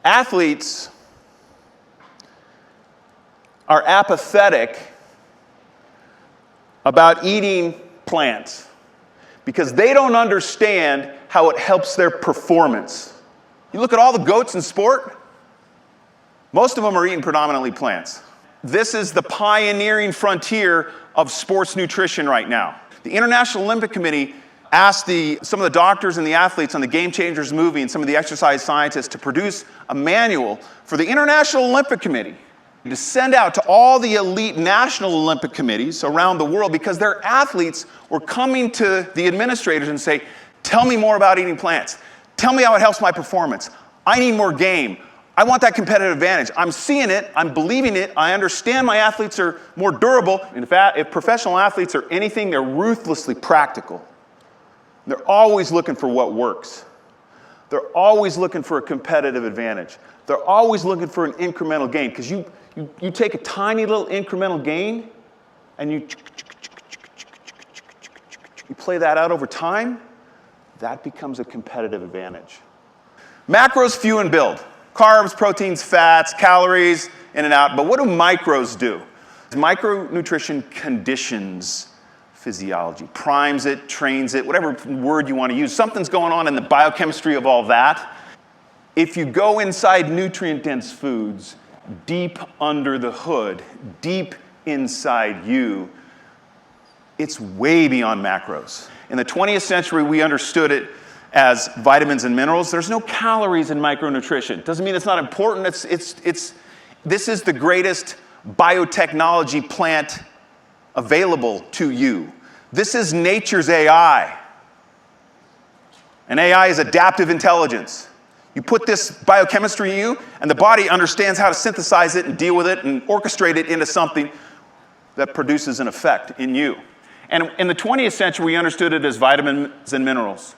Athletes are apathetic about eating plants because they don't understand how it helps their performance. You look at all the GOATs in sport, most of them are eating predominantly plants. This is the pioneering frontier of sports nutrition right now. The International Olympic Committee asked some of the doctors and the athletes on the Game Changers movie and some of the exercise scientists to produce a manual for the International Olympic Committee to send out to all the elite national Olympic committees around the world, because their athletes were coming to the administrators and say, tell me more about eating plants. Tell me how it helps my performance. I need more game. I want that competitive advantage. I'm seeing it. I'm believing it. I understand my athletes are more durable. In fact, if professional athletes are anything, they're ruthlessly practical. They're always looking for what works. They're always looking for a competitive advantage. They're always looking for an incremental gain, because you take a tiny little incremental gain and you play that out over time, that becomes a competitive advantage. Macros, few and build. Carbs, proteins, fats, calories, in and out. But what do micros do? Micronutrition conditions physiology, primes it, trains it, whatever word you want to use. Something's going on in the biochemistry of all that. If you go inside nutrient-dense foods, deep under the hood, deep inside you, it's way beyond macros. In the 20th century, we understood it as vitamins and minerals. There's no calories in micronutrition. Doesn't mean it's not important. This is the greatest biotechnology plant available to you. This is nature's AI. And AI is adaptive intelligence. You put this biochemistry in you, and the body understands how to synthesize it and deal with it and orchestrate it into something that produces an effect in you. And in the 20th century, we understood it as vitamins and minerals.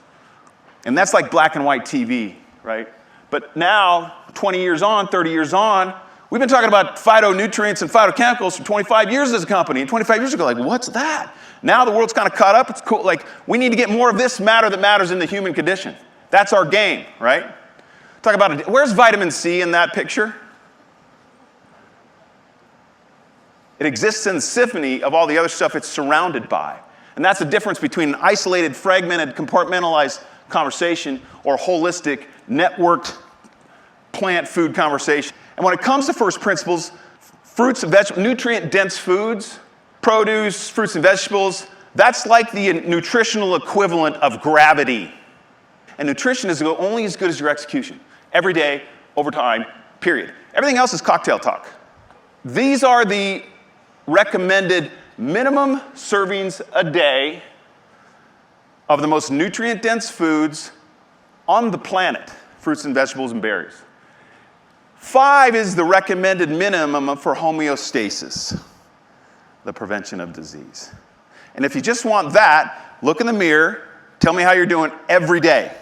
And that's like black and white TV, right? But now, 20 years on, 30 years on, we've been talking about phytonutrients and phytochemicals for 25 years as a company. And 25 years ago, like, what's that? Now the world's kind of caught up. It's cool. Like, we need to get more of this matter that matters in the human condition. That's our game, right? Talk about it. Where's vitamin C in that picture? It exists in the symphony of all the other stuff it's surrounded by. And that's the difference between an isolated, fragmented, compartmentalized conversation or holistic, networked plant food conversation. And when it comes to first principles, fruits and vegetables, nutrient-dense foods, produce, fruits and vegetables, that's like the nutritional equivalent of gravity. And nutrition is only as good as your execution. Every day, over time, period. Everything else is cocktail talk. These are the recommended minimum servings a day of the most nutrient-dense foods on the planet, fruits and vegetables and berries. 5 is the recommended minimum for homeostasis, the prevention of disease. And if you just want that, look in the mirror, tell me how you're doing every day,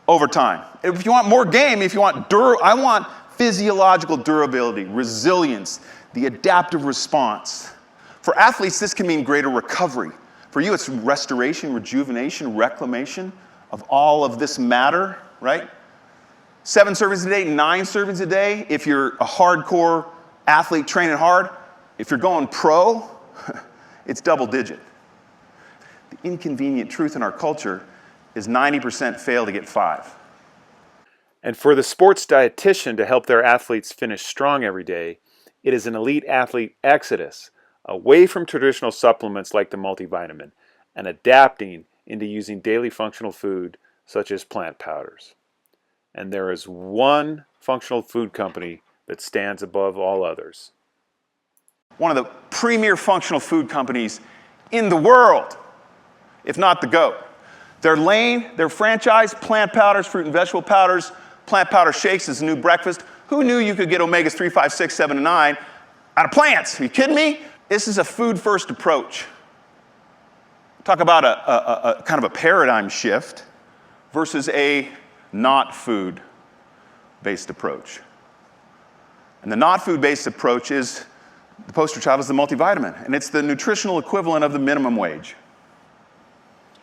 over time. If you want more game, if you want I want physiological durability, resilience, the adaptive response. For athletes, this can mean greater recovery. For you, it's restoration, rejuvenation, reclamation of all of this matter, right? 7 servings a day, 9 servings a day. If you're a hardcore athlete training hard, if you're going pro, it's double digit. The inconvenient truth in our culture is 90% fail to get 5. And for the sports dietitian to help their athletes finish strong every day, it is an elite athlete exodus away from traditional supplements like the multivitamin and adapting into using daily functional food such as plant powders. And there is one functional food company that stands above all others. One of the premier functional food companies in the world, if not the GOAT. Their franchise, plant powders, fruit and vegetable powders, plant powder shakes is a new breakfast. Who knew you could get omegas 3, 5, 6, 7, and 9 out of plants? Are you kidding me? This is a food-first approach. Talk about a kind of a paradigm shift versus a not food-based approach. And the not food-based approach is, the poster child is the multivitamin, and it's the nutritional equivalent of the minimum wage.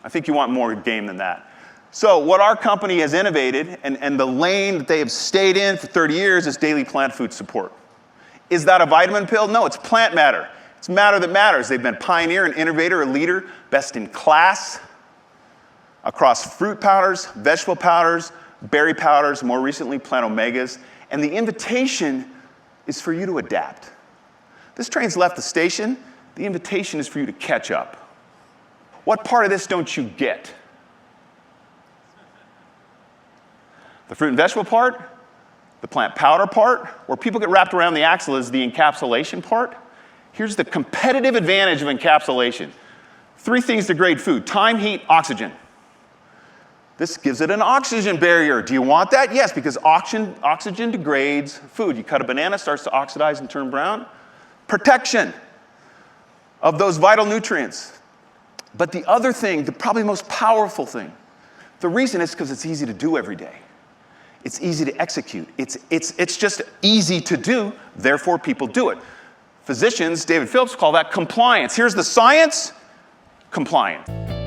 I think you want more game than that. So what our company has innovated, and the lane that they have stayed in for 30 years, is daily plant food support. Is that a vitamin pill? No, it's plant matter. It's matter that matters. They've been pioneer, an innovator, a leader, best in class across fruit powders, vegetable powders, berry powders, more recently plant omegas. And the invitation is for you to adapt. This train's left the station. The invitation is for you to catch up. What part of this don't you get? The fruit and vegetable part, the plant powder part, where people get wrapped around the axle is the encapsulation part. Here's the competitive advantage of encapsulation. 3 things degrade food: time, heat, oxygen. This gives it an oxygen barrier. Do you want that? Yes, because oxygen degrades food. You cut a banana, starts to oxidize and turn brown. Protection of those vital nutrients. But the other thing, the probably most powerful thing, the reason is because it's easy to do every day. It's easy to execute. It's just easy to do, therefore people do it. Physicians, David Phillips, call that compliance. Here's the science: compliance.